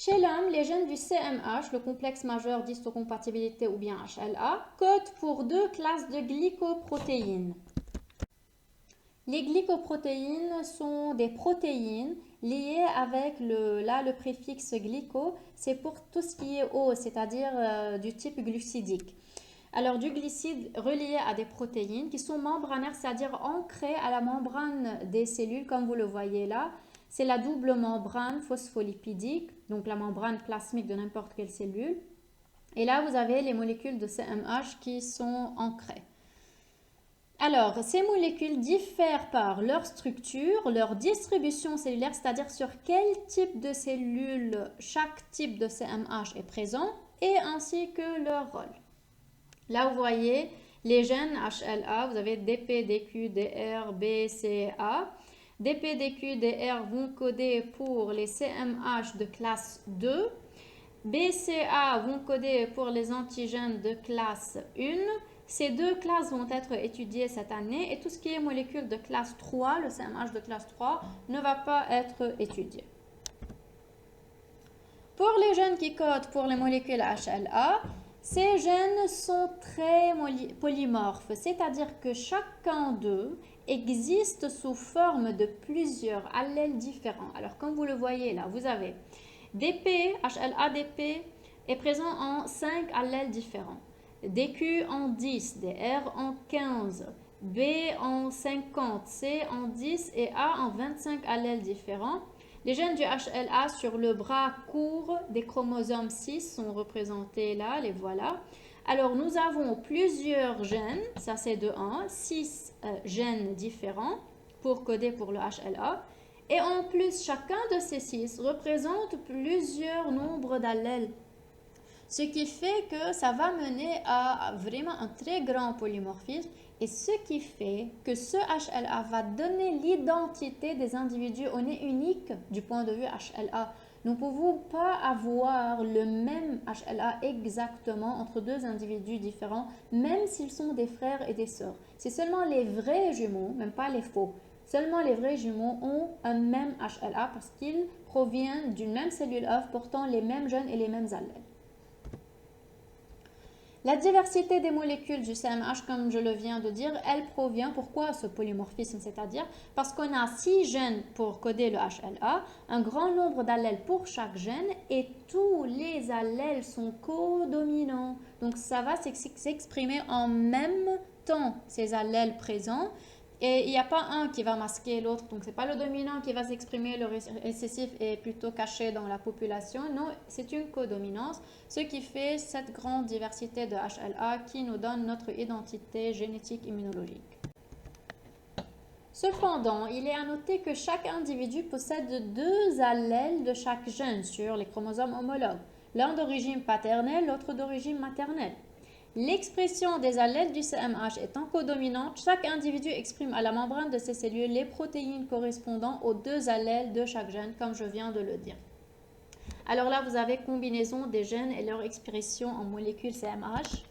Chez l'homme, les gènes du CMH, le complexe majeur d'histocompatibilité ou bien HLA, codent pour deux classes de glycoprotéines. Les glycoprotéines sont des protéines liées avec le préfixe glyco, c'est pour tout ce qui est eau, c'est-à-dire du type glucidique. Alors du glucide relié à des protéines qui sont membranaires, c'est-à-dire ancrées à la membrane des cellules, comme vous le voyez là. C'est la double membrane phospholipidique, donc la membrane plasmique de n'importe quelle cellule. Et là, vous avez les molécules de CMH qui sont ancrées. Alors, ces molécules diffèrent par leur structure, leur distribution cellulaire, c'est-à-dire sur quel type de cellule chaque type de CMH est présent, et ainsi que leur rôle. Là, vous voyez les gènes HLA, vous avez DP, DQ, DR, B, C, A. DP, DQ, DR vont coder pour les CMH de classe 2. BCA vont coder pour les antigènes de classe 1. Ces deux classes vont être étudiées cette année et tout ce qui est molécule de classe 3, le CMH de classe 3, ne va pas être étudié. Pour les gènes qui codent pour les molécules HLA, ces gènes sont très polymorphes, c'est-à-dire que chacun d'eux existe sous forme de plusieurs allèles différents. Alors, comme vous le voyez là, vous avez DP, HLA-DP est présent en 5 allèles différents. DQ en 10, DR en 15, B en 50, C en 10 et A en 25 allèles différents. Les gènes du HLA sur le bras court des chromosomes 6 sont représentés là, les voilà. Alors, nous avons plusieurs gènes, ça c'est de 1, 6 gènes différents pour coder pour le HLA. Et en plus, chacun de ces 6 représente plusieurs nombres d'allèles. Ce qui fait que ça va mener à vraiment un très grand polymorphisme et ce qui fait que ce HLA va donner l'identité des individus. On est unique du point de vue HLA. Nous ne pouvons pas avoir le même HLA exactement entre deux individus différents, même s'ils sont des frères et des sœurs. C'est seulement les vrais jumeaux, même pas les faux. Seulement les vrais jumeaux ont un même HLA parce qu'ils proviennent d'une même cellule œuf portant les mêmes gènes et les mêmes allèles. La diversité des molécules du CMH, comme je le viens de dire, elle provient, pourquoi ce polymorphisme? C'est-à-dire parce qu'on a 6 gènes pour coder le HLA, un grand nombre d'allèles pour chaque gène et tous les allèles sont codominants. Donc ça va s'exprimer en même temps, ces allèles présents. Et il n'y a pas un qui va masquer l'autre, donc ce n'est pas le dominant qui va s'exprimer, le récessif est plutôt caché dans la population. Non, c'est une codominance, ce qui fait cette grande diversité de HLA qui nous donne notre identité génétique immunologique. Cependant, il est à noter que chaque individu possède 2 allèles de chaque gène sur les chromosomes homologues, l'un d'origine paternelle, l'autre d'origine maternelle. L'expression des allèles du CMH étant codominante, chaque individu exprime à la membrane de ses cellules les protéines correspondant aux 2 allèles de chaque gène, comme je viens de le dire. Alors là, vous avez combinaison des gènes et leur expression en molécules CMH.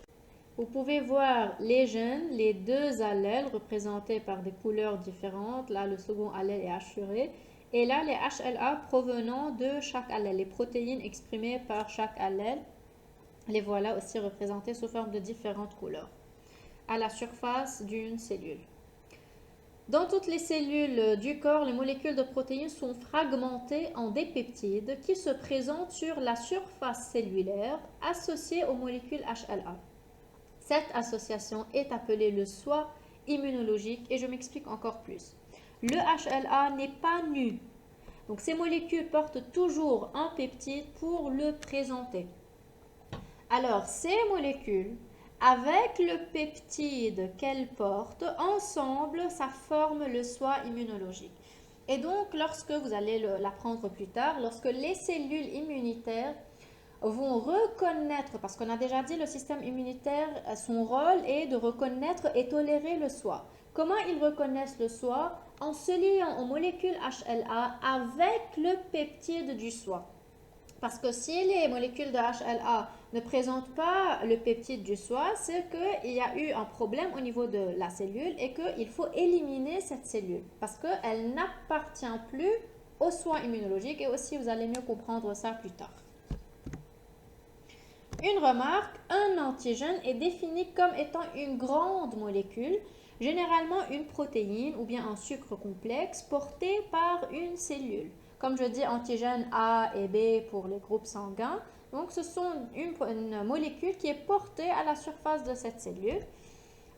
Vous pouvez voir les gènes, les 2 allèles représentés par des couleurs différentes. Là, le second allèle est hachuré. Et là, les HLA provenant de chaque allèle, les protéines exprimées par chaque allèle. Les voilà aussi représentés sous forme de différentes couleurs à la surface d'une cellule. Dans toutes les cellules du corps, les molécules de protéines sont fragmentées en des peptides qui se présentent sur la surface cellulaire associée aux molécules HLA. Cette association est appelée le soi immunologique et je m'explique encore plus. Le HLA n'est pas nu. Donc ces molécules portent toujours un peptide pour le présenter. Alors, ces molécules, avec le peptide qu'elles portent, ensemble, ça forme le soi immunologique. Et donc, lorsque vous allez l'apprendre plus tard, lorsque les cellules immunitaires vont reconnaître, parce qu'on a déjà dit le système immunitaire, son rôle est de reconnaître et tolérer le soi. Comment ils reconnaissent le soi? En se liant aux molécules HLA avec le peptide du soi. Parce que si les molécules de HLA ne présentent pas le peptide du soi, c'est qu'il y a eu un problème au niveau de la cellule et qu'il faut éliminer cette cellule parce qu'elle n'appartient plus aux soins immunologiques et aussi vous allez mieux comprendre ça plus tard. Une remarque, un antigène est défini comme étant une grande molécule, généralement une protéine ou bien un sucre complexe porté par une cellule. Comme je dis, antigène A et B pour les groupes sanguins. Donc, ce sont une molécule qui est portée à la surface de cette cellule.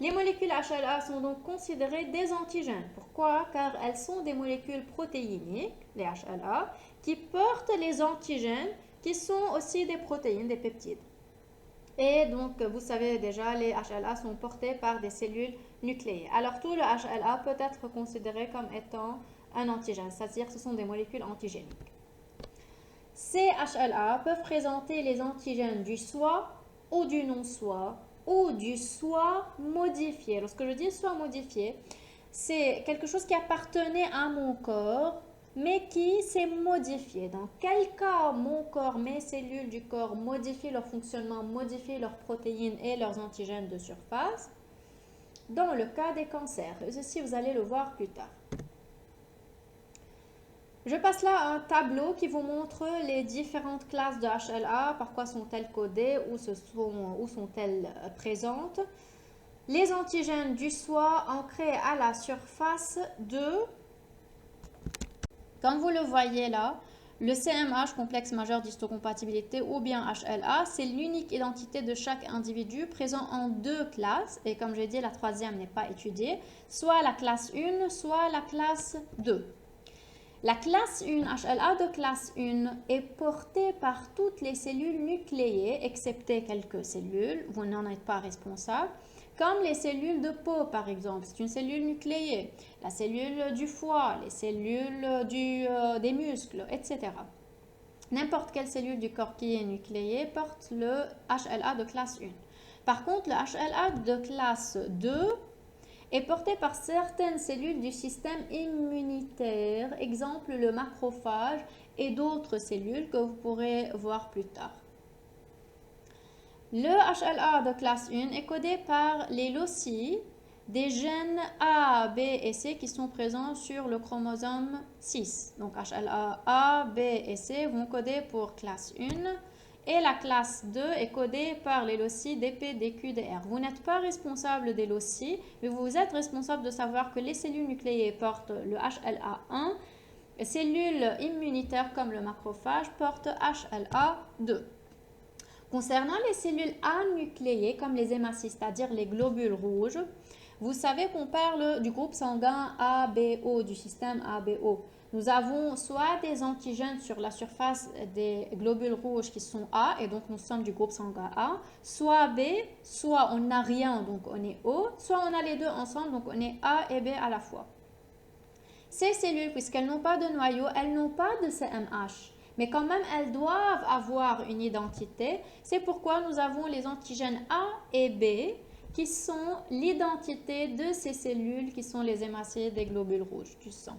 Les molécules HLA sont donc considérées des antigènes. Pourquoi? Car elles sont des molécules protéiniques, les HLA, qui portent les antigènes qui sont aussi des protéines, des peptides. Et donc, vous savez déjà, les HLA sont portés par des cellules nucléées. Alors, tout le HLA peut être considéré comme étant un antigène, c'est-à-dire que ce sont des molécules antigéniques. Ces HLA peuvent présenter les antigènes du soi ou du non-soi ou du soi modifié. Lorsque je dis soi modifié, c'est quelque chose qui appartenait à mon corps, mais qui s'est modifié. Dans quel cas mon corps, mes cellules du corps modifient leur fonctionnement, modifient leurs protéines et leurs antigènes de surface? Dans le cas des cancers. Et ceci, vous allez le voir plus tard. Je passe là à un tableau qui vous montre les différentes classes de HLA, par quoi sont-elles codées, où sont-elles présentes. Les antigènes du soi ancrés à la surface de, comme vous le voyez là, le CMH, complexe majeur d'histocompatibilité, ou bien HLA, c'est l'unique identité de chaque individu présent en deux classes, et comme j'ai dit, la troisième n'est pas étudiée, soit la classe 1, soit la classe 2. La classe 1, HLA de classe 1, est portée par toutes les cellules nucléées, excepté quelques cellules, vous n'en êtes pas responsable, comme les cellules de peau par exemple, c'est une cellule nucléée, la cellule du foie, les cellules des muscles, etc. N'importe quelle cellule du corps qui est nucléée porte le HLA de classe 1. Par contre, le HLA de classe 2 est porté par certaines cellules du système immunitaire, exemple le macrophage et d'autres cellules que vous pourrez voir plus tard. Le HLA de classe 1 est codé par les loci des gènes A, B et C qui sont présents sur le chromosome 6. Donc HLA A, B et C vont coder pour classe 1. Et la classe 2 est codée par les loci DP, DQ, DR. Vous n'êtes pas responsable des loci, mais vous êtes responsable de savoir que les cellules nucléées portent le HLA1, et cellules immunitaires comme le macrophage portent HLA2. Concernant les cellules anucléées comme les hématies, c'est-à-dire les globules rouges, vous savez qu'on parle du groupe sanguin ABO, du système ABO. Nous avons soit des antigènes sur la surface des globules rouges qui sont A, et donc nous sommes du groupe sanguin A, soit B, soit on n'a rien, donc on est O, soit on a les deux ensemble, donc on est A et B à la fois. Ces cellules, puisqu'elles n'ont pas de noyau, elles n'ont pas de CMH, mais quand même elles doivent avoir une identité. C'est pourquoi nous avons les antigènes A et B, qui sont l'identité de ces cellules qui sont les hématiés des globules rouges du sang.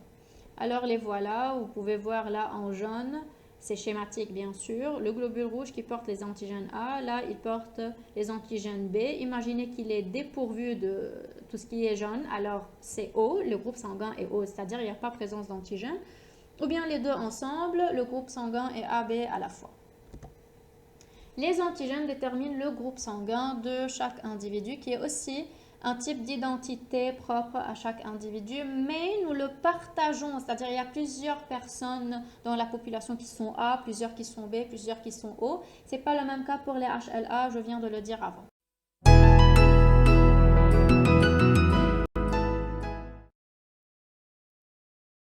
Alors les voilà, vous pouvez voir là en jaune, c'est schématique bien sûr, le globule rouge qui porte les antigènes A, là il porte les antigènes B. Imaginez qu'il est dépourvu de tout ce qui est jaune, alors c'est O, le groupe sanguin est O, c'est-à-dire il n'y a pas présence d'antigènes. Ou bien les deux ensemble, le groupe sanguin est AB à la fois. Les antigènes déterminent le groupe sanguin de chaque individu qui est aussi un type d'identité propre à chaque individu, mais nous le partageons, c'est-à-dire il y a plusieurs personnes dans la population qui sont A, plusieurs qui sont B, plusieurs qui sont O. Ce n'est pas le même cas pour les HLA, je viens de le dire avant.